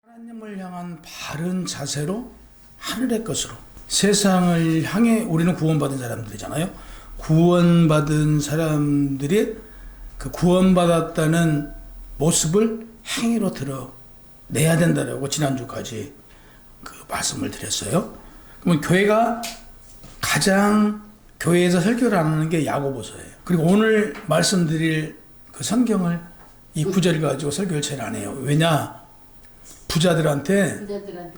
하나님을 향한 바른 자세로 하늘의 것으로 세상을 향해 우리는 구원받은 사람들이잖아요. 구원받은 사람들이 그 구원받았다는 모습을 행위로 드러내야 된다라고 지난주까지 그 말씀을 드렸어요. 그러면 교회가 가장 교회에서 설교를 안 하는 게 야고보서예요. 그리고 오늘 말씀드릴 그 성경을 이 구절을 가지고 설교를 제일 안 해요. 왜냐? 부자들한테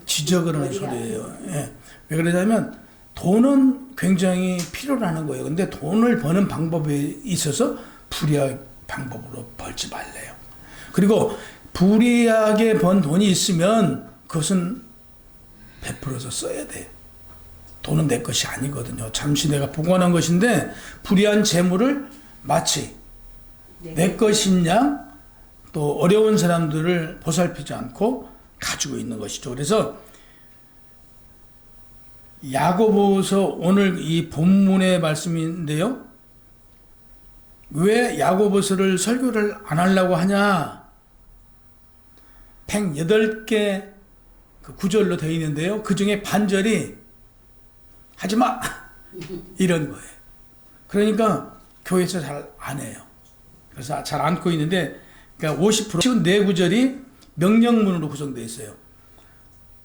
지적을 하는 소리예요. 예. 왜 그러냐면 돈은 굉장히 필요로 하는 거예요. 근데 돈을 버는 방법에 있어서 불의한 방법으로 벌지 말래요. 그리고 불의하게 번 돈이 있으면 그것은 베풀어서 써야 돼요. 돈은 내 것이 아니거든요. 잠시 내가 보관한 것인데 불의한 재물을 마치 내 것인 양 또 어려운 사람들을 보살피지 않고 가지고 있는 것이죠. 그래서 야고보서 오늘 이 본문의 말씀인데요. 왜 야고보서를 설교를 안 하려고 하냐? 108개 그 구절로 되어 있는데요. 그 중에 반절이 하지마! 이런 거예요. 그러니까 교회에서 잘 안 해요. 그래서 잘 안고 있는데 그러니까 50% 쉬운 네 구절이 명령문으로 구성되어 있어요.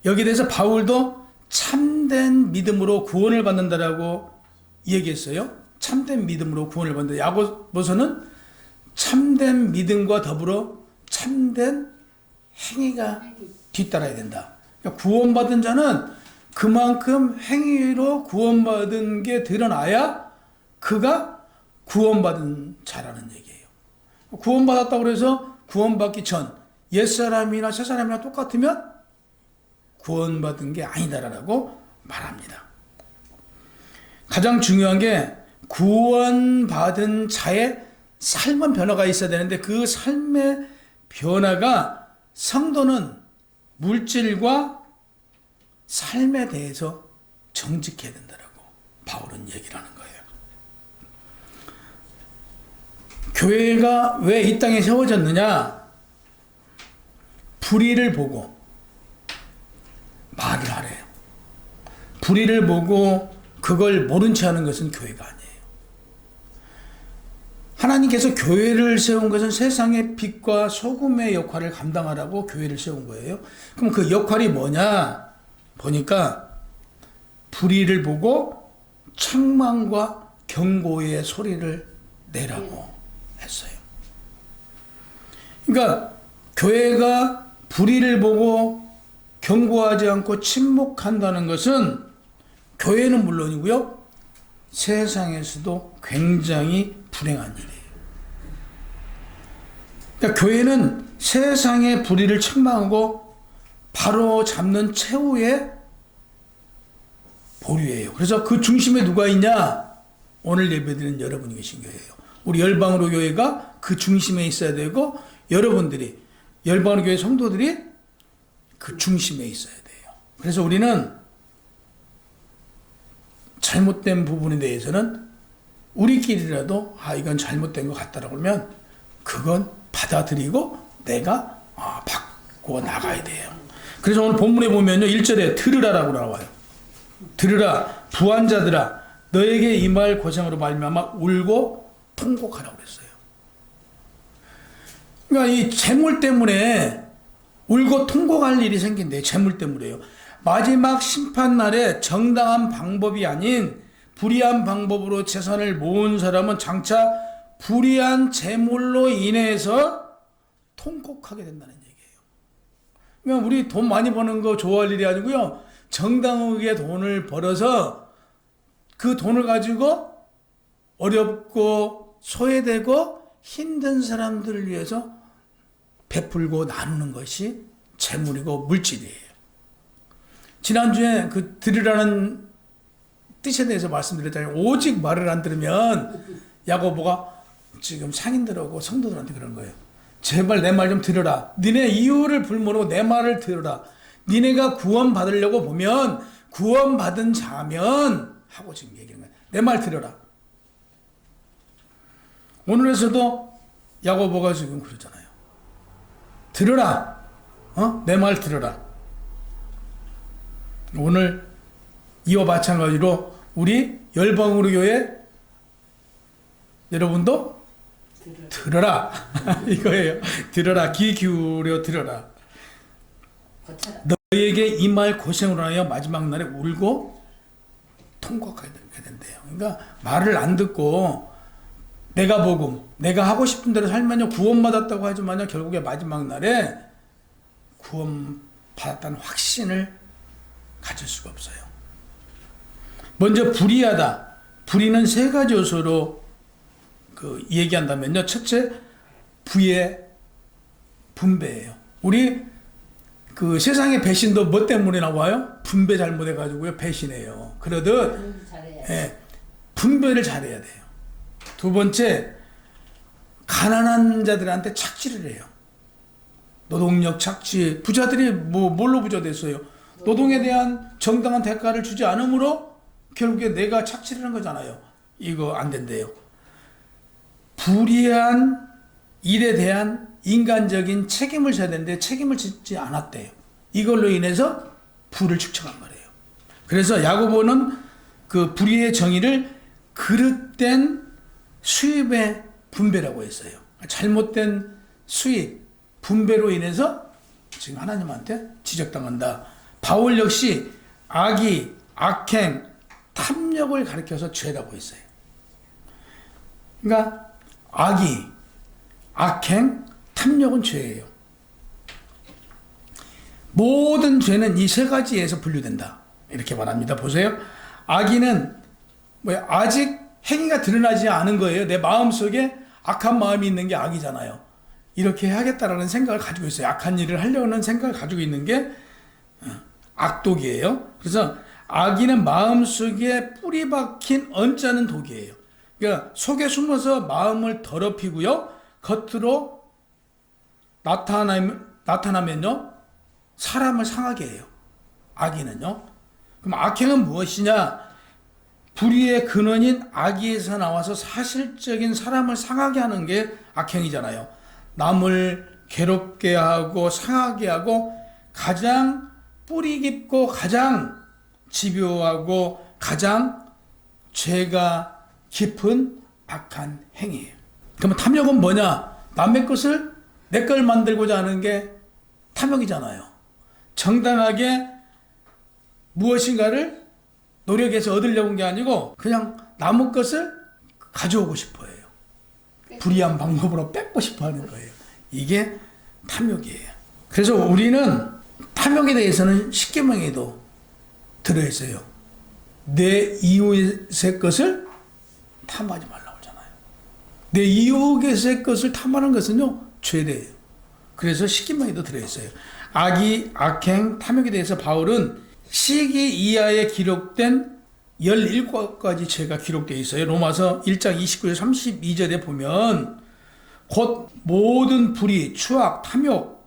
여기에 대해서 바울도 참된 믿음으로 구원을 받는다라고 얘기했어요. 참된 믿음으로 구원을 받는다. 야고보서는 참된 믿음과 더불어 참된 행위가 뒤따라야 된다. 그러니까 구원받은 자는 그만큼 행위로 구원받은 게 드러나야 그가 구원받은 자라는 얘기예요. 구원받았다고 해서 구원받기 전 옛사람이나 새사람이나 똑같으면 구원받은 게 아니다라고 말합니다. 가장 중요한 게 구원받은 자의 삶은 변화가 있어야 되는데 그 삶의 변화가 성도는 물질과 삶에 대해서 정직해야 된다라고 바울은 얘기를 하는 거예요. 교회가 왜 이 땅에 세워졌느냐? 불의를 보고 말을 하래요. 불의를 보고 그걸 모른 채 하는 것은 교회가 아니에요. 하나님께서 교회를 세운 것은 세상의 빛과 소금의 역할을 감당하라고 교회를 세운 거예요. 그럼 그 역할이 뭐냐? 보니까 불의를 보고 책망과 경고의 소리를 내라고 했어요. 그러니까 교회가 불의를 보고 경고하지 않고 침묵한다는 것은 교회는 물론이고요. 세상에서도 굉장히 불행한 일이에요. 그러니까 교회는 세상의 불의를 책망하고 바로 잡는 최후의 보류예요. 그래서 그 중심에 누가 있냐? 오늘 예배드리는 여러분이 계신 거예요. 우리 열방으로 교회가 그 중심에 있어야 되고 여러분들이 열방으로 교회 성도들이 그 중심에 있어야 돼요. 그래서 우리는 잘못된 부분에 대해서는 우리끼리라도 이건 잘못된 것 같다라고 하면 그건 받아들이고 내가 바꾸어 나가야 돼요. 그래서 오늘 본문에 보면요. 1절에 들으라라고 나와요. 들으라 부한자들아 너에게 임할 고생으로 말미암아 울고 통곡하라고 그랬어요. 그러니까 이 재물 때문에 울고 통곡할 일이 생긴대요. 재물 때문에요. 마지막 심판날에 정당한 방법이 아닌 불의한 방법으로 재산을 모은 사람은 장차 불의한 재물로 인해서 통곡하게 된다는 얘기예요. 그러니까 우리 돈 많이 버는 거 좋아할 일이 아니고요. 정당하게 돈을 벌어서 그 돈을 가지고 어렵고 소외되고 힘든 사람들을 위해서 베풀고 나누는 것이 재물이고 물질이에요. 지난주에 그 들으라는 뜻에 대해서 말씀드렸잖아요. 오직 말을 안 들으면 야고보가 지금 상인들하고 성도들한테 그런 거예요. 제발 내 말 좀 들으라. 니네 이유를 불모르고 내 말을 들으라. 니네가 구원받으려고 보면 구원받은 자면 하고 지금 얘기하는 거예요. 내 말 들으라. 오늘에서도 야고보가 지금 그러잖아요. 들으라. 내 말 들어라. 오늘 이와 마찬가지로 우리 열방으로 교회 여러분도 들어라. 이거예요. 들어라. 귀 기울여 들어라. 너희에게 이 말 고생으로 하여 마지막 날에 울고 통곡하게 된대요. 그러니까 말을 안 듣고 내가 복음, 내가 하고 싶은 대로 살면요 구원받았다고 하지만요 결국에 마지막 날에 구원받았다는 확신을 가질 수가 없어요. 먼저 불의하다. 불의는 세 가지 요소로 얘기한다면요. 첫째, 부의 분배예요. 우리 세상의 배신도 뭐 때문에 나와요? 분배 잘못해가지고요 배신해요. 그러듯 분배를 잘해야 돼요. 두 번째, 가난한 자들한테 착취를 해요. 노동력 착취. 부자들이 뭘로 부자 됐어요? 노동에 대한 정당한 대가를 주지 않으므로 결국에 내가 착취를 한 거잖아요. 이거 안 된대요. 불의한 일에 대한 인간적인 책임을 져야 되는데 책임을 짓지 않았대요. 이걸로 인해서 부를 축적한 거래요. 그래서 야고보는 그 불의의 정의를 그릇된 수입의 분배라고 했어요. 잘못된 수입, 분배로 인해서 지금 하나님한테 지적당한다. 바울 역시 악의, 악행, 탐욕을 가리켜서 죄라고 했어요. 그러니까 악의, 악행, 탐욕은 죄예요. 모든 죄는 이 세 가지에서 분류된다. 이렇게 말합니다. 보세요. 악의는 아직 행위가 드러나지 않은 거예요. 내 마음속에 악한 마음이 있는 게 악이잖아요. 이렇게 해야겠다라는 생각을 가지고 있어요. 악한 일을 하려는 생각을 가지고 있는 게 악독이에요. 그래서 악의는 마음속에 뿌리 박힌 언짢은 독이에요. 그러니까 속에 숨어서 마음을 더럽히고요. 겉으로 나타나면요. 사람을 상하게 해요. 악의는요. 그럼 악행은 무엇이냐? 불의의 근원인 악의에서 나와서 사실적인 사람을 상하게 하는 게 악행이잖아요. 남을 괴롭게 하고 상하게 하고 가장 뿌리 깊고 가장 집요하고 가장 죄가 깊은 악한 행위예요. 그러면 탐욕은 뭐냐? 남의 것을 내 걸 만들고자 하는 게 탐욕이잖아요. 정당하게 무엇인가를 노력해서 얻으려고 한 게 아니고 그냥 남의 것을 가져오고 싶어 해요. 불의한 방법으로 뺏고 싶어 하는 거예요. 이게 탐욕이에요. 그래서 우리는 탐욕에 대해서는 십계명에도 들어있어요. 내 이웃의 것을 탐하지 말라고 하잖아요. 내 이웃의 것을 탐하는 것은요 죄래요. 그래서 십계명에도 들어있어요. 악의, 악행, 탐욕에 대해서 바울은 시기 이하에 기록된 17가지 죄가 기록되어 있어요. 로마서 1장 29절 32절에 보면 곧 모든 불의, 추악, 탐욕,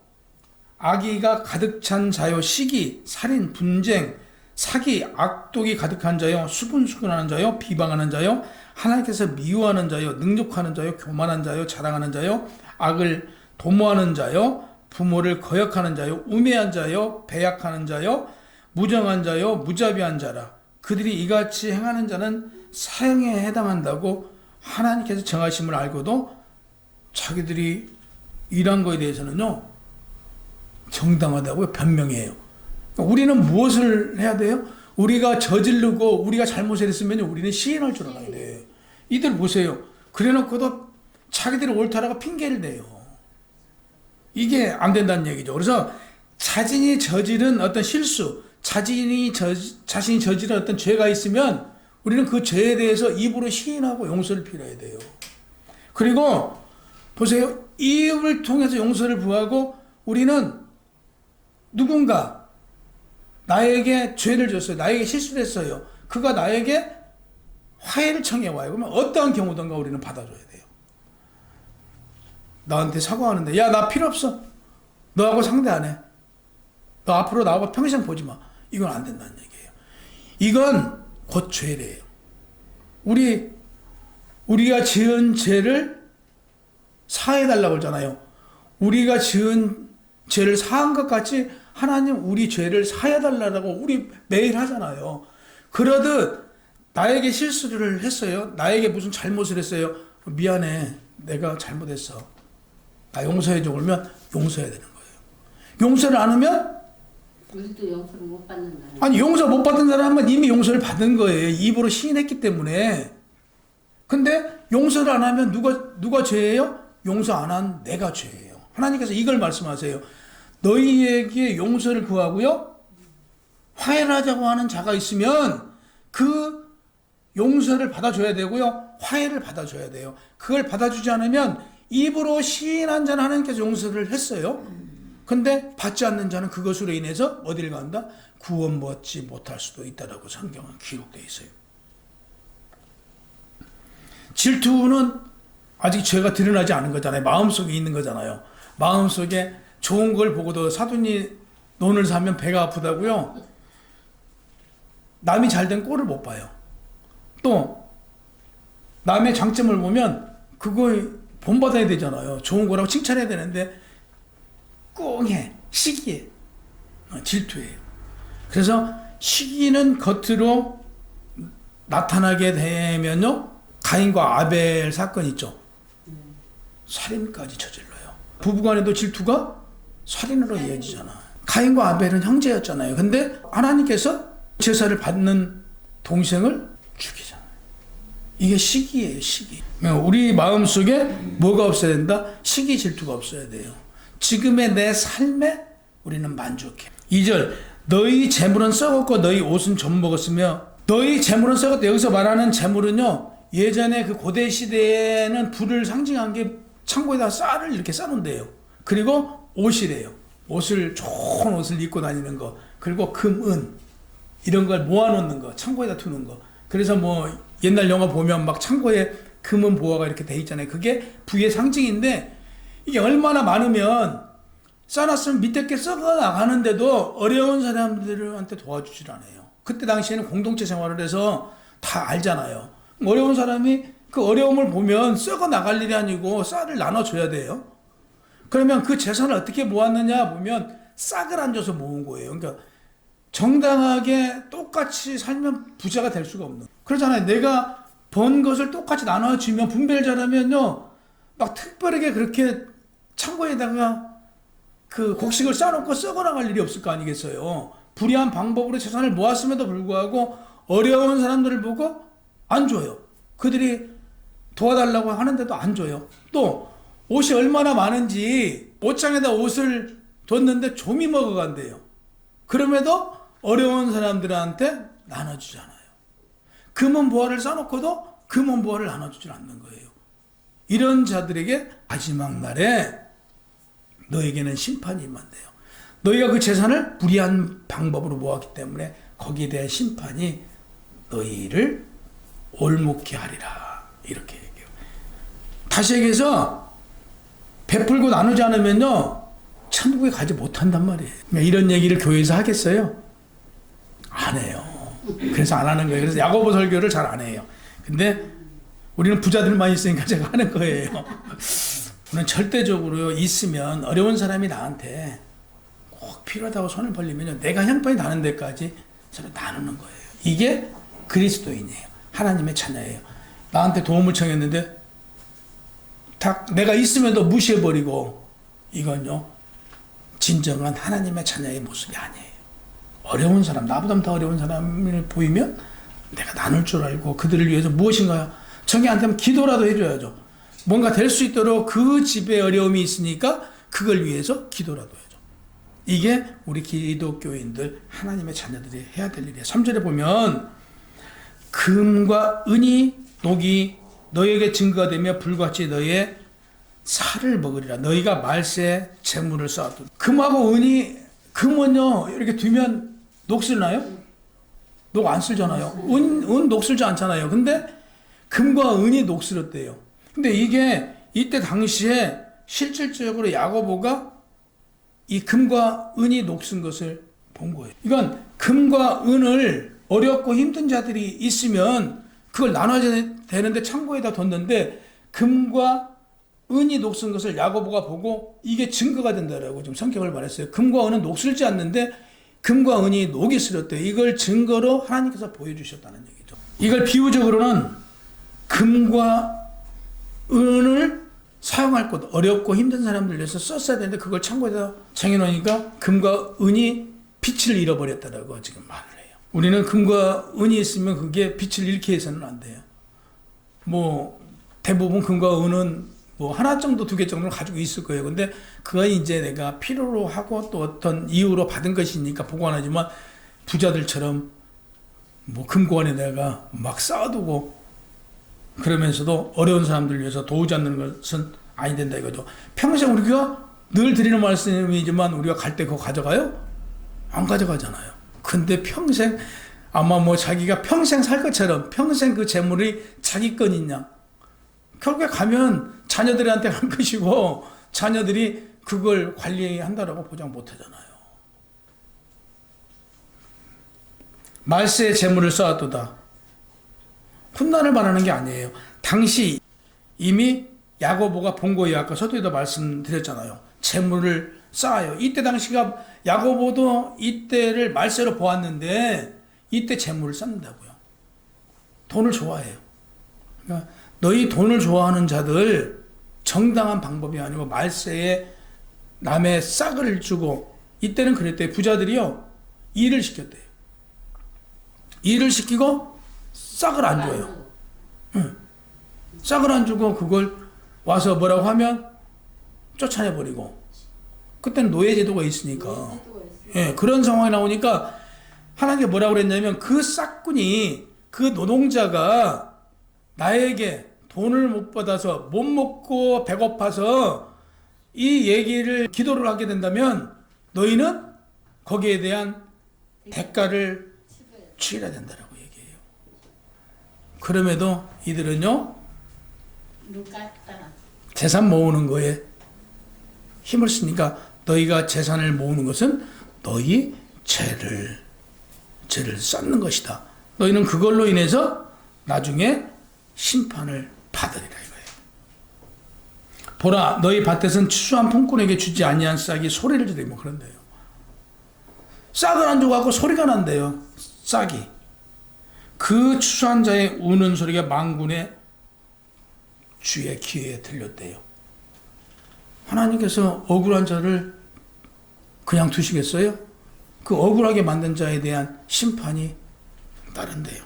악의가 가득 찬 자요, 시기, 살인, 분쟁, 사기, 악독이 가득한 자요, 수군수군하는 자요, 비방하는 자요, 하나님께서 미워하는 자요, 능욕하는 자요, 교만한 자요, 자랑하는 자요, 악을 도모하는 자요, 부모를 거역하는 자요, 우매한 자요, 배약하는 자요, 무정한 자요, 무자비한 자라. 그들이 이같이 행하는 자는 사형에 해당한다고 하나님께서 정하심을 알고도 자기들이 일한 거에 대해서는요 정당하다고 변명해요. 그러니까 우리는 무엇을 해야 돼요? 우리가 저지르고 우리가 잘못을 했으면 우리는 시인할 줄 알아야 돼요. 이들 보세요. 그래놓고도 자기들이 옳다라고 핑계를 대요. 이게 안 된다는 얘기죠. 그래서 자신이 저지른 어떤 실수, 자신이 저지른 어떤 죄가 있으면 우리는 그 죄에 대해서 입으로 시인하고 용서를 빌어야 돼요. 그리고 보세요. 입을 통해서 용서를 구하고 우리는 누군가 나에게 죄를 줬어요. 나에게 실수를 했어요. 그가 나에게 화해를 청해와요. 그러면 어떠한 경우든가 우리는 받아줘야 돼요. 나한테 사과하는데 야, 나 필요 없어. 너하고 상대 안 해. 너 앞으로 나하고 평생 보지 마. 이건 안 된다는 얘기예요. 이건 곧 죄래요. 우리가 지은 죄를 사해달라고 하잖아요. 우리가 지은 죄를 사한 것 같이 하나님 우리 죄를 사해달라고 우리 매일 하잖아요. 그러듯 나에게 실수를 했어요. 나에게 무슨 잘못을 했어요. 미안해. 내가 잘못했어. 나 용서해줘. 그러면 용서해야 되는 거예요. 용서를 안 하면 우리도 용서를 못 받는다. 아니 용서 못 받은 사람은 이미 용서를 받은 거예요. 입으로 시인했기 때문에. 근데 용서를 안 하면 누가 죄예요? 용서 안 한 내가 죄예요. 하나님께서 이걸 말씀하세요. 너희에게 용서를 구하고요. 화해를 하자고 하는 자가 있으면 그 용서를 받아줘야 되고요. 화해를 받아줘야 돼요. 그걸 받아주지 않으면 입으로 시인한 자는 하나님께서 용서를 했어요. 근데 받지 않는 자는 그것으로 인해서 어디를 간다? 구원받지 못할 수도 있다라고 성경은 기록되어 있어요. 질투는 아직 죄가 드러나지 않은 거잖아요. 마음속에 있는 거잖아요. 마음속에 좋은 걸 보고도 사돈이 논을 사면 배가 아프다고요. 남이 잘된 꼴을 못 봐요. 또 남의 장점을 보면 그거 본받아야 되잖아요. 좋은 거라고 칭찬해야 되는데 꽁해, 시기해, 질투해요. 그래서 시기는 겉으로 나타나게 되면요, 가인과 아벨 사건 있죠. 살인까지 저질러요. 부부간에도 질투가 살인으로 이어지잖아. 가인과 아벨은 형제였잖아요. 근데 하나님께서 제사를 받는 동생을 죽이잖아요. 이게 시기예요, 시기. 우리 마음속에 뭐가 없어야 된다? 시기, 질투가 없어야 돼요. 지금의 내 삶에 우리는 만족해. 2절, 너희 재물은 썩었고 너희 옷은 좀 먹었으며. 너희 재물은 썩었다. 여기서 말하는 재물은요, 예전에 그 고대 시대에는 불을 상징한 게 창고에다 쌀을 이렇게 싸놓는데요. 그리고 옷이래요. 옷을, 좋은 옷을 입고 다니는 거. 그리고 금, 은 이런 걸 모아놓는 거, 창고에다 두는 거. 그래서 뭐 옛날 영화 보면 막 창고에 금은 보화가 이렇게 돼 있잖아요. 그게 부의 상징인데, 이게 얼마나 많으면 싸놨으면 밑에 게 썩어 나가는데도 어려운 사람들한테 도와주질 않아요. 그때 당시에는 공동체 생활을 해서 다 알잖아요. 어려운 사람이 그 어려움을 보면 썩어 나갈 일이 아니고 쌀을 나눠줘야 돼요. 그러면 그 재산을 어떻게 모았느냐 보면 싹을 안 줘서 모은 거예요. 그러니까 정당하게 똑같이 살면 부자가 될 수가 없는. 그러잖아요. 내가 번 것을 똑같이 나눠주면 분배를 잘하면요, 막 특별하게 그렇게 창고에다가 그 곡식을 싸놓고 썩어나갈 일이 없을 거 아니겠어요. 불의한 방법으로 재산을 모았음에도 불구하고 어려운 사람들을 보고 안 줘요. 그들이 도와달라고 하는데도 안 줘요. 또 옷이 얼마나 많은지 옷장에다 옷을 뒀는데 좀이 먹어간대요. 그럼에도 어려운 사람들한테 나눠주잖아요. 금은 보화를 싸놓고도 금은 보화를 나눠주질 않는 거예요. 이런 자들에게 마지막 날에 너에게는 심판이 임한대요. 너희가 그 재산을 불의한 방법으로 모았기 때문에 거기에 대한 심판이 너희를 올목게 하리라. 이렇게 얘기해요. 다시 얘기해서 베풀고 나누지 않으면요, 천국에 가지 못한단 말이에요. 이런 얘기를 교회에서 하겠어요? 안 해요. 그래서 안 하는 거예요. 그래서 야고보 설교를 잘 안 해요. 근데 우리는 부자들만 있으니까 제가 하는 거예요. 우리는 절대적으로 있으면 어려운 사람이 나한테 꼭 필요하다고 손을 벌리면 내가 형편이 나는 데까지 서로 나누는 거예요. 이게 그리스도인이에요. 하나님의 자녀예요. 나한테 도움을 청했는데 내가 있음에도 무시해버리고, 이건요, 진정한 하나님의 자녀의 모습이 아니에요. 어려운 사람, 나보다 더 어려운 사람을 보이면 내가 나눌 줄 알고 그들을 위해서 무엇인가 정이 안 되면 기도라도 해줘야죠. 뭔가 될 수 있도록 그 집에 어려움이 있으니까 그걸 위해서 기도라도 해줘. 이게 우리 기독교인들, 하나님의 자녀들이 해야 될 일이에요. 3절에 보면 금과 은이 녹이 너에게 증거가 되며 불같이 너의 살을 먹으리라. 너희가 말세에 재물을 쌓아두. 금하고 은이, 금은요 이렇게 두면 녹슬나요? 녹 안 쓸잖아요. 은 녹슬지 않잖아요. 근데 금과 은이 녹슬었대요. 근데 이게 이때 당시에 실질적으로 야고보가 이 금과 은이 녹슨 것을 본 거예요. 이건 금과 은을 어렵고 힘든 자들이 있으면 그걸 나눠야 되는데 창고에다 뒀는데 금과 은이 녹슨 것을 야고보가 보고 이게 증거가 된다라고 지금 성경을 말했어요. 금과 은은 녹슬지 않는데 금과 은이 녹이 슬었대요. 이걸 증거로 하나님께서 보여주셨다는 얘기죠. 이걸 비유적으로는 금과 은을 사용할 것 어렵고 힘든 사람들 위해서 썼어야 되는데 그걸 창고에다 쟁여놓으니까 금과 은이 빛을 잃어버렸다라고 지금 말을 해요. 우리는 금과 은이 있으면 그게 빛을 잃게 해서는 안 돼요. 뭐 대부분 금과 은은 뭐 하나 정도 두 개 정도는 가지고 있을 거예요. 근데 그건 이제 내가 필요로 하고 또 어떤 이유로 받은 것이니까 보관하지만 부자들처럼 뭐 금고안에 내가 막 쌓아두고 그러면서도 어려운 사람들 위해서 도우지 않는 것은 아니 된다 이거죠. 평생 우리가 늘 드리는 말씀이지만 우리가 갈 때 그거 가져가요? 안 가져가잖아요. 근데 평생 아마 뭐 자기가 평생 살 것처럼 평생 그 재물이 자기 건이냐. 결국에 가면 자녀들한테 갈 것이고 자녀들이 그걸 관리한다라고 보장 못 하잖아요. 말세의 재물을 쌓아두다. 혼난을 말하는 게 아니에요. 당시 이미 야고보가 본 거예요. 아까 서두에도 말씀드렸잖아요. 재물을 쌓아요. 이때 당시가 야고보도 이때를 말세로 보았는데 이때 재물을 쌓는다고요. 돈을 좋아해요. 그러니까 너희 돈을 좋아하는 자들 정당한 방법이 아니고 말세에 남의 싹을 주고 이때는 그랬대요. 부자들이요. 일을 시켰대요. 일을 시키고 싹을 안 줘요. 응. 싹을 안 주고 그걸 와서 뭐라고 하면 쫓아내버리고 그때는 노예제도가 있으니까 예, 그런 상황이 나오니까 하나님께 뭐라고 그랬냐면 그 싹꾼이 그 노동자가 나에게 돈을 못 받아서 못 먹고 배고파서 이 얘기를 기도를 하게 된다면 너희는 거기에 대한 대가를 치러야 된다라고 얘기해요. 그럼에도 이들은요 재산 모으는 거에 힘을 쓰니까 너희가 재산을 모으는 것은 너희 죄를 쌓는 것이다. 너희는 그걸로 인해서 나중에 심판을 받으리라 이거예요. 보라 너희 밭에서는 추수한 품꾼에게 주지 아니한 싹이 소리를 지르고 뭐 그런데요. 싹을 안 주고 갖고 소리가 난대요. 싹이. 그 추수한 자의 우는 소리가 만군의 주의 귀에 들렸대요. 하나님께서 억울한 자를 그냥 두시겠어요? 그 억울하게 만든 자에 대한 심판이 따른대요.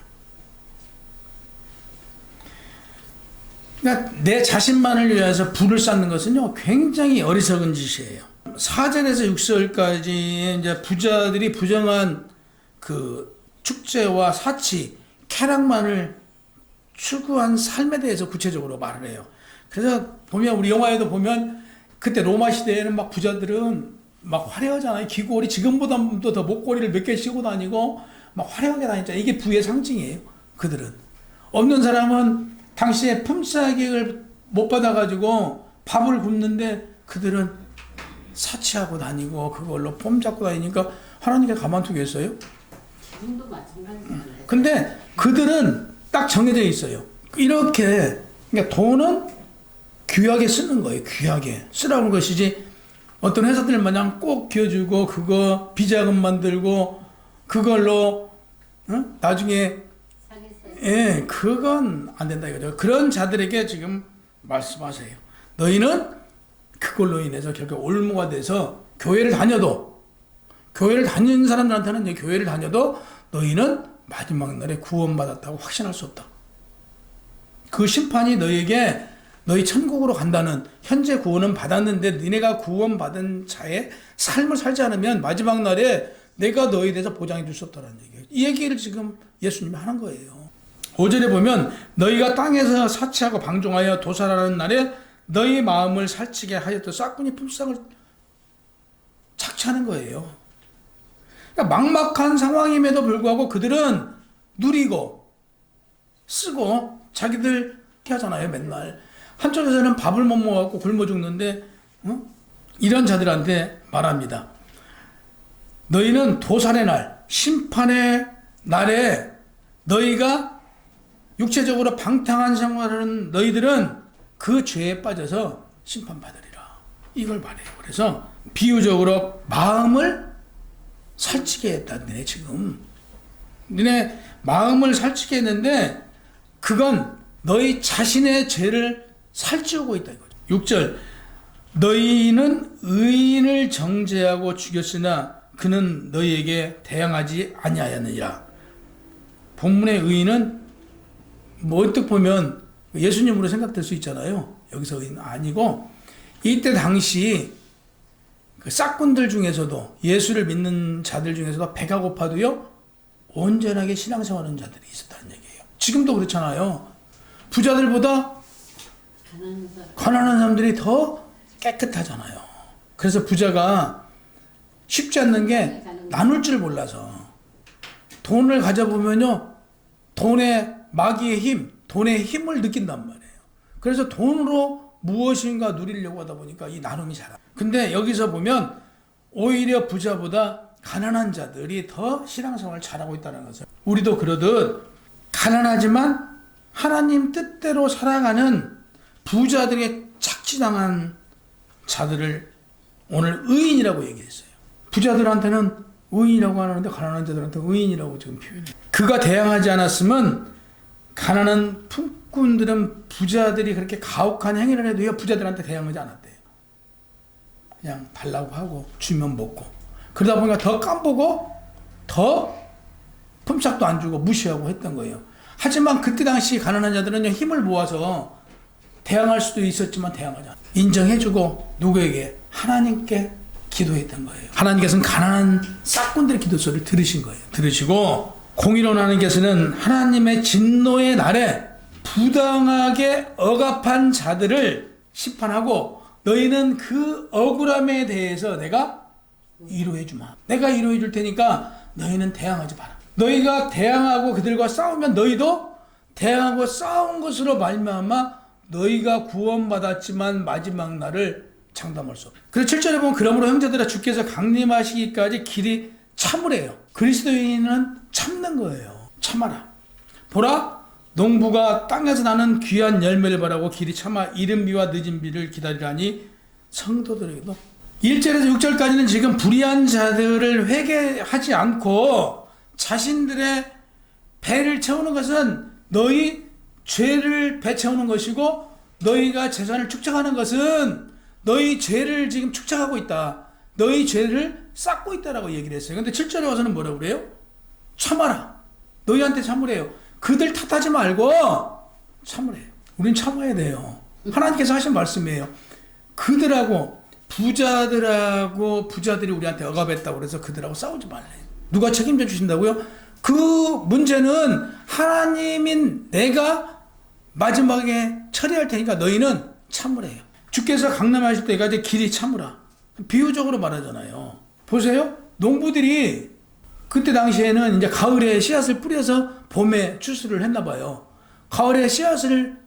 그러니까 내 자신만을 위해서 부를 쌓는 것은요 굉장히 어리석은 짓이에요. 4절에서 6절까지 이제 부자들이 부정한 그 축제와 사치, 쾌락만을 추구한 삶에 대해서 구체적으로 말을 해요. 그래서 보면 우리 영화에도 보면 그때 로마 시대에는 막 부자들은 막 화려하잖아요. 귀걸이 지금보다 더 목걸이를 몇 개 씌고 다니고 막 화려하게 다녔잖아요. 이게 부의 상징이에요. 그들은 없는 사람은 당시에 품삯을 못 받아가지고 밥을 굶는데 그들은 사치하고 다니고 그걸로 폼 잡고 다니니까 하나님께 가만두겠어요? 지금도 마찬가지인데. 근데 그들은 딱 정해져 있어요. 이렇게 그러니까 돈은 귀하게 쓰는 거예요. 귀하게 쓰라는 것이지 어떤 회사들 마냥 꼭 기어주고 그거 비자금 만들고 그걸로 나중에 예, 그건 안 된다 이거죠. 그런 자들에게 지금 말씀하세요. 너희는 그걸로 인해서 결국 올무가 돼서 교회를 다녀도 교회를 다니는 사람들한테는 이제 교회를 다녀도 너희는 마지막 날에 구원받았다고 확신할 수 없다. 그 심판이 너희에게 너희 천국으로 간다는 현재 구원은 받았는데 너네가 구원받은 자의 삶을 살지 않으면 마지막 날에 내가 너희에 대해서 보장해 줄 수 없다는 얘기예요. 이 얘기를 지금 예수님이 하는 거예요. 5절에 보면 너희가 땅에서 사치하고 방종하여 도살하는 날에 너희 마음을 살찌게 하였던 싹꾼이 품삯을 착취하는 거예요. 그러니까 막막한 상황임에도 불구하고 그들은 누리고 쓰고 자기들 하잖아요. 맨날 한쪽에서는 밥을 못 먹어갖고 굶어 죽는데 이런 자들한테 말합니다. 너희는 도살의 날 심판의 날에 너희가 육체적으로 방탕한 생활을 하는 너희들은 그 죄에 빠져서 심판받으리라. 이걸 말해요. 그래서 비유적으로 마음을 살찌게 했다. 너네 지금. 너네 마음을 살찌게 했는데 그건 너희 자신의 죄를 살찌우고 있다. 이거죠. 6절 너희는 의인을 정죄하고 죽였으나 그는 너희에게 대항하지 아니하였느니라. 본문의 의인은 뭐 어떻게 보면 예수님으로 생각될 수 있잖아요. 여기서 의인 아니고 이때 당시 그 싹군들 중에서도 예수를 믿는 자들 중에서도 배가 고파도요 온전하게 신앙생활하는 자들이 있었다는 얘기예요. 지금도 그렇잖아요. 부자들보다 가난한 사람들이 더 깨끗하잖아요. 그래서 부자가 쉽지 않는 게 나눌 줄 몰라서 돈을 가져보면요 돈의 마귀의 힘, 돈의 힘을 느낀단 말이에요. 그래서 돈으로 무엇인가 누리려고 하다 보니까 이 나눔이 잘. 근데 여기서 보면 오히려 부자보다 가난한 자들이 더 신앙생활을 잘하고 있다는 것을. 우리도 그러듯 가난하지만 하나님 뜻대로 살아가는 부자들에게 착취당한 자들을 오늘 의인이라고 얘기했어요. 부자들한테는 의인이라고 하는데 가난한 자들한테 의인이라고 지금 표현해요. 그가 대항하지 않았으면 가난한 품꾼들은 부자들이 그렇게 가혹한 행위를 해도요 부자들한테 대항하지 않았대요. 그냥 달라고 하고 주면 먹고 그러다 보니까 더 깜보고 더 품삯도 안 주고 무시하고 했던 거예요. 하지만 그때 당시 가난한 자들은 힘을 모아서 대항할 수도 있었지만 대항하지 않았어요. 인정해주고 누구에게? 하나님께 기도했던 거예요. 하나님께서는 가난한 싹군들의 기도소리를 들으신 거예요. 들으시고 공의로운 하나님께서는 하나님의 진노의 날에 부당하게 억압한 자들을 심판하고 너희는 그 억울함에 대해서 내가 위로해 주마. 내가 위로해 줄 테니까 너희는 대항하지 마라. 너희가 대항하고 그들과 싸우면 너희도 대항하고 싸운 것으로 말미암아 너희가 구원받았지만 마지막 날을 장담할 수 없다. 그래서 7절에 보면 그러므로 형제들아 주께서 강림하시기까지 길이 참으래요. 그리스도인은 참는 거예요. 참아라. 보라 농부가 땅에서 나는 귀한 열매를 바라고 길이 참아 이른 비와 늦은 비를 기다리라니 성도들에게도 1절에서 6절까지는 지금 불의한 자들을 회개하지 않고 자신들의 배를 채우는 것은 너희 죄를 배채우는 것이고 너희가 재산을 축적하는 것은 너희 죄를 지금 축적하고 있다. 너희 죄를 쌓고 있다라고 얘기를 했어요. 근데 7절에 와서는 뭐라고 그래요? 참아라. 너희한테 참으래요. 그들 탓하지 말고 참으래요. 우린 참아야 돼요. 하나님께서 하신 말씀이에요. 그들하고 부자들이 우리한테 억압했다고 그래서 그들하고 싸우지 말래. 누가 책임져 주신다고요? 그 문제는 하나님인 내가 마지막에 처리할 테니까 너희는 참으래요. 주께서 강림하실 때까지 길이 참으라. 비유적으로 말하잖아요. 보세요. 농부들이 그때 당시에는 이제 가을에 씨앗을 뿌려서 봄에 추수를 했나 봐요. 가을에 씨앗을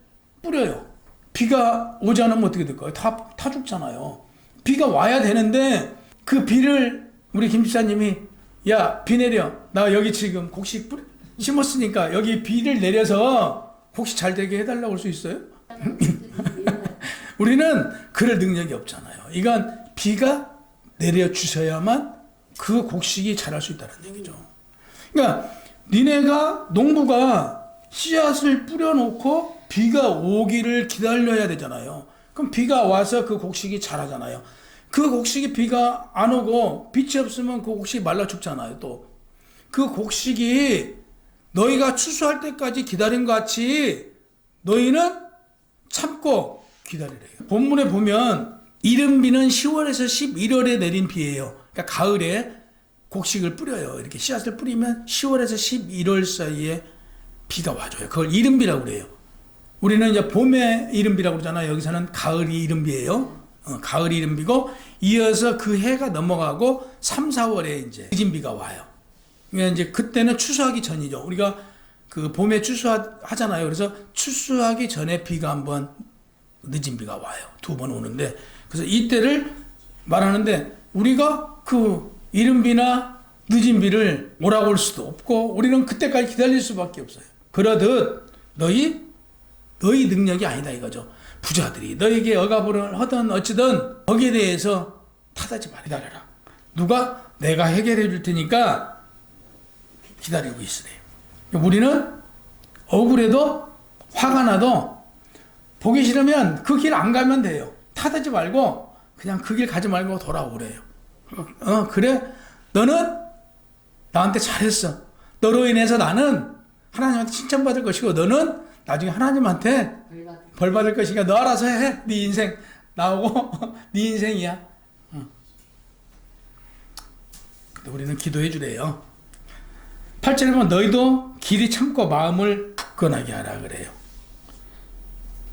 뿌려요. 비가 오지 않으면 어떻게 될까요? 다 죽잖아요. 비가 와야 되는데 그 비를 우리 김 집사님이 야, 비 내려. 나 여기 지금 곡식 심었으니까 여기 비를 내려서 곡식 잘 되게 해달라고 할 수 있어요? 우리는 그럴 능력이 없잖아요. 이건 비가 내려주셔야만 그 곡식이 자랄 수 있다는 얘기죠. 그러니까 농부가 씨앗을 뿌려놓고 비가 오기를 기다려야 되잖아요. 그럼 비가 와서 그 곡식이 자라잖아요. 그 곡식이 비가 안 오고 빛이 없으면 그 곡식이 말라 죽잖아요. 또 그 곡식이 너희가 추수할 때까지 기다린 것 같이 너희는 참고 기다리래요. 본문에 보면 이른 비는 10월에서 11월에 내린 비예요. 그러니까 가을에 곡식을 뿌려요. 이렇게 씨앗을 뿌리면 10월에서 11월 사이에 비가 와줘요. 그걸 이른 비라고 그래요. 우리는 이제 봄에 이른 비라고 그러잖아요. 여기서는 가을이 이른 비예요. 가을이 이른 비고 이어서 그 해가 넘어가고 3, 4월에 이제 늦은 비가 와요. 그러니까 이제 그때는 추수하기 전이죠. 우리가 그 봄에 추수하잖아요. 그래서 추수하기 전에 비가 한번 늦은 비가 와요. 2번 오는데 그래서 이때를 말하는데 우리가 그 이른 비나 늦은 비를 오라고 할 수도 없고 우리는 그때까지 기다릴 수밖에 없어요. 그러듯 너희 능력이 아니다 이거죠. 부자들이 너에게 억압을 하든 어찌든 거기에 대해서 탓하지 말아. 기다려라. 누가? 내가 해결해 줄 테니까 기다리고 있으래. 우리는 억울해도 화가 나도 보기 싫으면 그 길 안 가면 돼요. 탓하지 말고 그냥 그 길 가지 말고 돌아오래요. 그래? 너는 나한테 잘했어. 너로 인해서 나는 하나님한테 칭찬받을 것이고 너는 나중에 하나님한테 벌 받을 것이니까 너 알아서 해. 네 인생 나오고 네 인생이야. 근데 우리는 기도해 주래요. 8절에 보면 너희도 길이 참고 마음을 굳건하게 하라 그래요.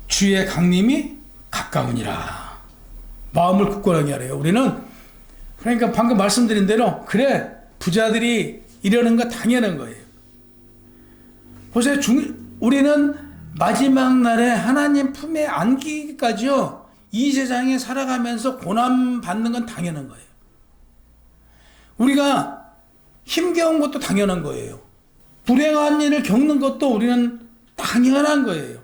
주의 강림이 가까우니라. 마음을 굳건하게 하래요. 우리는 그러니까 방금 말씀드린 대로 그래 부자들이 이러는 거 당연한 거예요. 보세요. 우리는 마지막 날에 하나님 품에 안기기까지요. 이 세상에 살아가면서 고난 받는 건 당연한 거예요. 우리가 힘겨운 것도 당연한 거예요. 불행한 일을 겪는 것도 우리는 당연한 거예요.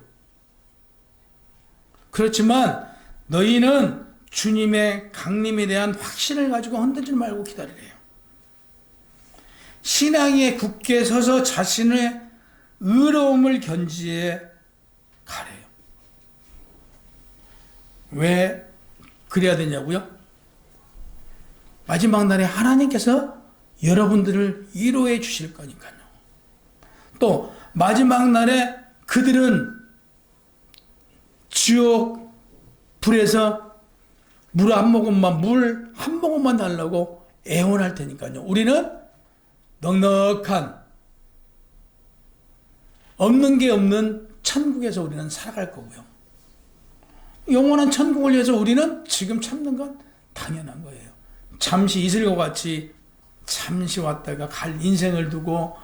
그렇지만 너희는 주님의 강림에 대한 확신을 가지고 흔들지 말고 기다리래요. 신앙에 굳게 서서 자신의 의로움을 견지해 가래요. 왜 그래야 되냐고요? 마지막 날에 하나님께서 여러분들을 위로해 주실 거니까요. 또 마지막 날에 그들은 지옥 불에서 물 한 모금만 달라고 애원할 테니까요. 우리는 넉넉한 없는 게 없는 천국에서 우리는 살아갈 거고요. 영원한 천국을 위해서 우리는 지금 참는 건 당연한 거예요. 잠시 이슬과 같이 잠시 왔다가 갈 인생을 두고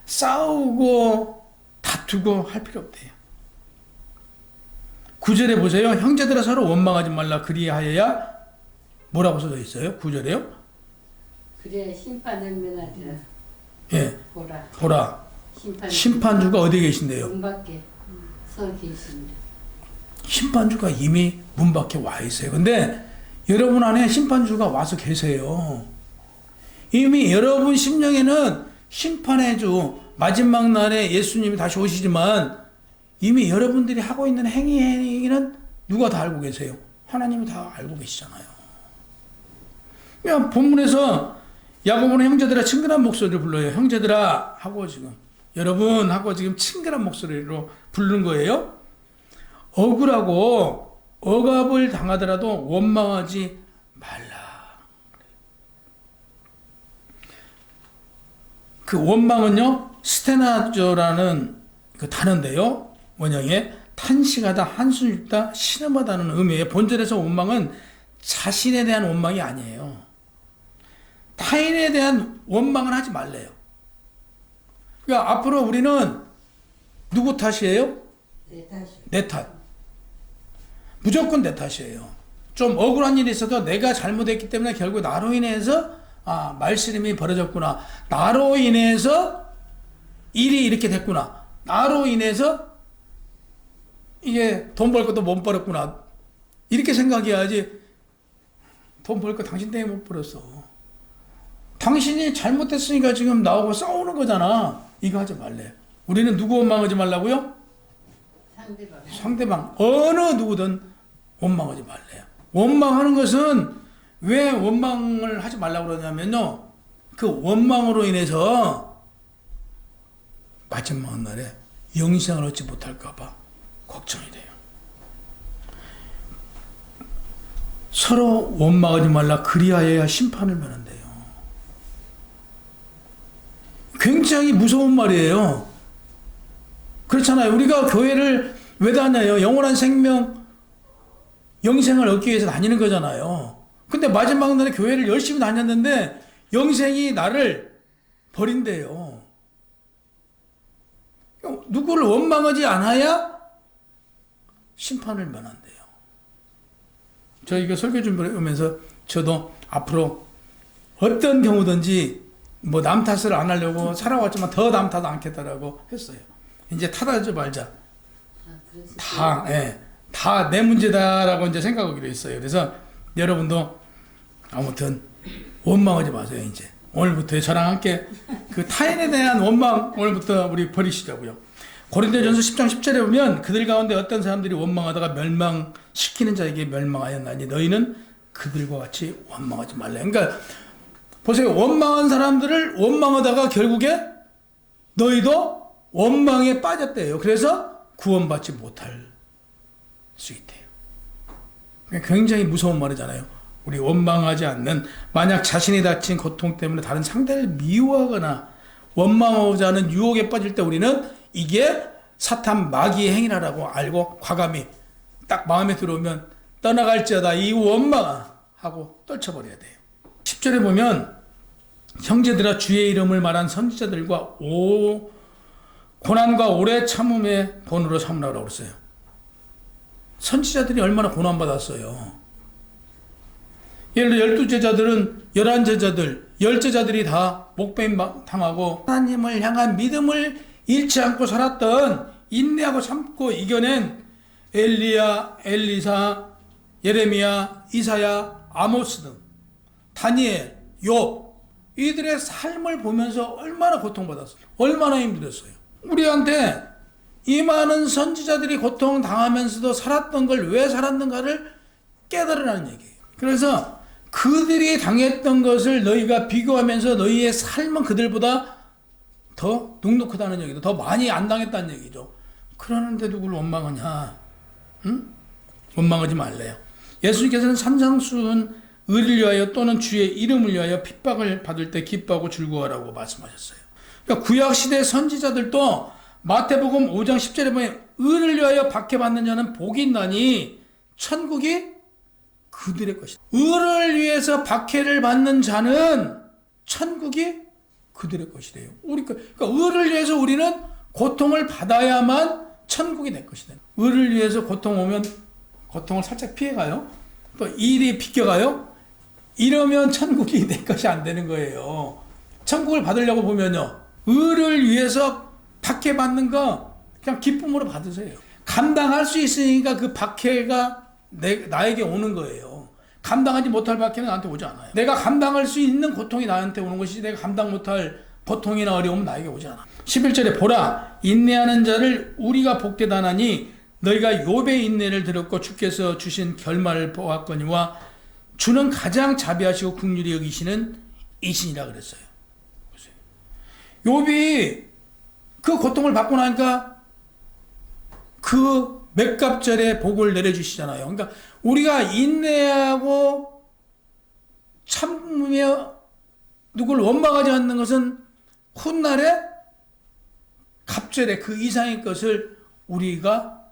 싸우고 다투고 할 필요 없대요. 9절에 보세요. 형제들아 서로 원망하지 말라 그리하여야 뭐라고 써져 있어요? 9절에요? 그래 심판을 면하리라. 예. 보라. 심판주가 어디에 계신대요? 문 밖에 서 계십니다. 심판주가 이미 문 밖에 와 있어요. 근데 여러분 안에 심판주가 와서 계세요. 이미 여러분 심령에는 심판의 주 마지막 날에 예수님이 다시 오시지만 이미 여러분들이 하고 있는 행위는 누가 다 알고 계세요? 하나님이 다 알고 계시잖아요. 그냥 본문에서 야고보는 형제들아 친근한 목소리를 불러요. 형제들아 하고 지금 여러분 하고 지금 친근한 목소리로 부르는 거예요. 억울하고 억압을 당하더라도 원망하지 말라. 그 원망은요 스테나조라는 그 단어인데요. 원형에 탄식하다, 한숨 쉰다, 신음하다는 의미예요. 본절에서 원망은 자신에 대한 원망이 아니에요. 타인에 대한 원망을 하지 말래요. 그러니까 앞으로 우리는 누구 탓이에요? 내 탓. 무조건 내 탓이에요. 좀 억울한 일이 있어도 내가 잘못했기 때문에 결국 나로 인해서 말씨름이 벌어졌구나. 나로 인해서 일이 이렇게 됐구나. 나로 인해서 이게 돈 벌 것도 못 벌었구나. 이렇게 생각해야지. 돈 벌 거 당신 때문에 못 벌었어. 당신이 잘못했으니까 지금 나하고 싸우는 거잖아. 이거 하지 말래. 우리는 누구 원망하지 말라고요? 상대방. 어느 누구든 원망하지 말래요. 원망하는 것은 왜 원망을 하지 말라고 그러냐면요. 그 원망으로 인해서 마지막 날에 영생을 얻지 못할까봐 걱정이 돼요. 서로 원망하지 말라 그리하여야 심판을 면한대요. 굉장히 무서운 말이에요. 그렇잖아요. 우리가 교회를 왜 다녀요? 영원한 생명, 영생을 얻기 위해서 다니는 거잖아요. 근데 마지막 날에 교회를 열심히 다녔는데 영생이 나를 버린대요. 누구를 원망하지 않아야 심판을 면한대요. 저 이거 설교 준비하면서 저도 앞으로 어떤 경우든지 뭐 남 탓을 안 하려고 살아왔지만 더 남 탓 않겠다라고 했어요. 이제 탓하지 말자. 다, 예. 다 내 문제다라고 이제 생각하기로 했어요. 그래서 여러분도 아무튼 원망하지 마세요. 이제 오늘부터 저랑 함께 그 타인에 대한 원망 오늘부터 우리 버리시자고요. 고린도전서 10장 10절에 보면 그들 가운데 어떤 사람들이 원망하다가 멸망시키는 자에게 멸망하였나니 너희는 그들과 같이 원망하지 말라. 그러니까 보세요. 원망한 사람들을 원망하다가 결국에 너희도 원망에 빠졌대요. 그래서 구원받지 못할 수 있대요. 굉장히 무서운 말이잖아요. 우리 원망하지 않는, 만약 자신이 다친 고통 때문에 다른 상대를 미워하거나 원망하고자 하는 유혹에 빠질 때 우리는 이게 사탄 마귀의 행위라고 알고 과감히 딱 마음에 들어오면 떠나갈지어다 이 원망아 하고 떨쳐버려야 돼요. 10절에 보면 형제들아 주의 이름을 말한 선지자들과 고난과 오래 참음의 본으로 삼으라고 그랬어요. 선지자들이 얼마나 고난받았어요. 예를 들어 12제자들은 11제자들 10제자들이 다 목배임 당하고 하나님을 향한 믿음을 잃지 않고 살았던, 인내하고 참고 이겨낸 엘리야, 엘리사, 예레미야, 이사야, 아모스 등 다니엘, 욥 이들의 삶을 보면서 얼마나 고통받았어요. 얼마나 힘들었어요. 우리한테 이 많은 선지자들이 고통당하면서도 살았던 걸 왜 살았는가를 깨달으라는 얘기예요. 그래서 그들이 당했던 것을 너희가 비교하면서 너희의 삶은 그들보다 더 눅눅하다는 얘기죠. 더 많이 안 당했다는 얘기죠. 그러는데 누굴 원망하냐? 응? 원망하지 말래요. 예수님께서는 산상수훈 의를 위하여 또는 주의 이름을 위하여 핍박을 받을 때 기뻐하고 즐거워하라고 말씀하셨어요. 그러니까 구약시대 선지자들도 마태복음 5장 10절에 보면 의를 위하여 박해받는 자는 복이 있나니 천국이 그들의 것이다. 의를 위해서 박해를 받는 자는 천국이 그들의 것이래요. 그러니까 의를 위해서 우리는 고통을 받아야만 천국이 될 것이다. 의를 위해서 고통 오면 고통을 살짝 피해가요. 또 일이 비껴가요. 이러면 천국이 내 것이 안 되는 거예요. 천국을 받으려고 보면요. 의를 위해서 박해받는 거 그냥 기쁨으로 받으세요. 감당할 수 있으니까 그 박해가 나에게 오는 거예요. 감당하지 못할 박해는 나한테 오지 않아요. 내가 감당할 수 있는 고통이 나한테 오는 것이지 내가 감당 못할 고통이나 어려움은 나에게 오지 않아. 11절에 보라 인내하는 자를 우리가 복되다 하나니 너희가 욥의 인내를 들었고 주께서 주신 결말을 보았거니와 주는 가장 자비하시고 긍휼히 여기시는 이신이라 그랬어요. 욥이 그 고통을 받고 나니까 그 맷갑절에 복을 내려주시잖아요. 그러니까 우리가 인내하고 참으며 누굴 원망하지 않는 것은 훗날에 갑절에 그 이상의 것을 우리가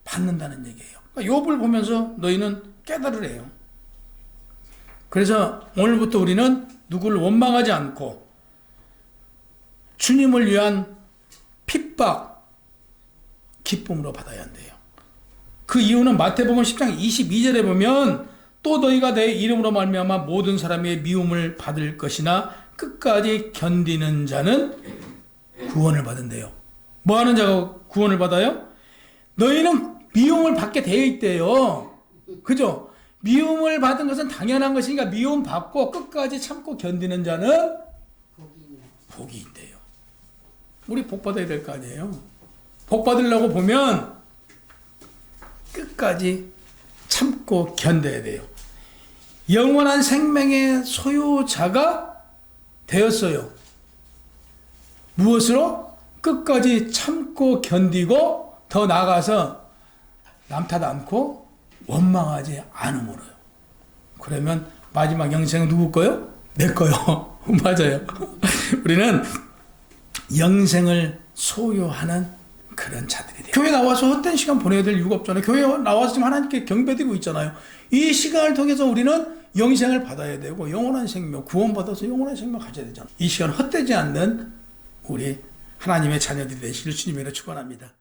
받는다는 얘기예요. 그러니까 욥을 보면서 너희는 깨달으래요. 그래서 오늘부터 우리는 누구를 원망하지 않고 주님을 위한 핍박 기쁨으로 받아야 한대요. 그 이유는 마태복음 10장 22절에 보면 또 너희가 내 이름으로 말미암아 모든 사람의 미움을 받을 것이나 끝까지 견디는 자는 구원을 받은대요. 뭐 하는 자가 구원을 받아요? 너희는 미움을 받게 되어 있대요. 그죠? 미움을 받은 것은 당연한 것이니까 미움 받고 끝까지 참고 견디는 자는 복이 있대요. 우리 복 받아야 될 거 아니에요. 복 받으려고 보면 끝까지 참고 견뎌야 돼요. 영원한 생명의 소유자가 되었어요. 무엇으로? 끝까지 참고 견디고 더 나아가서 남 탓 않고 원망하지 않음으로요. 그러면 마지막 영생은 누구 거요? 내 거요. 맞아요. 우리는 영생을 소유하는 그런 자들이 돼요. 교회 나와서 헛된 시간 보내야 될 이유가 없잖아요. 교회 나와서 지금 하나님께 경배드리고 있잖아요. 이 시간을 통해서 우리는 영생을 받아야 되고 영원한 생명, 구원받아서 영원한 생명 가져야 되잖아요. 이 시간 헛되지 않는 우리 하나님의 자녀들이 되시길 주님으로 축원합니다.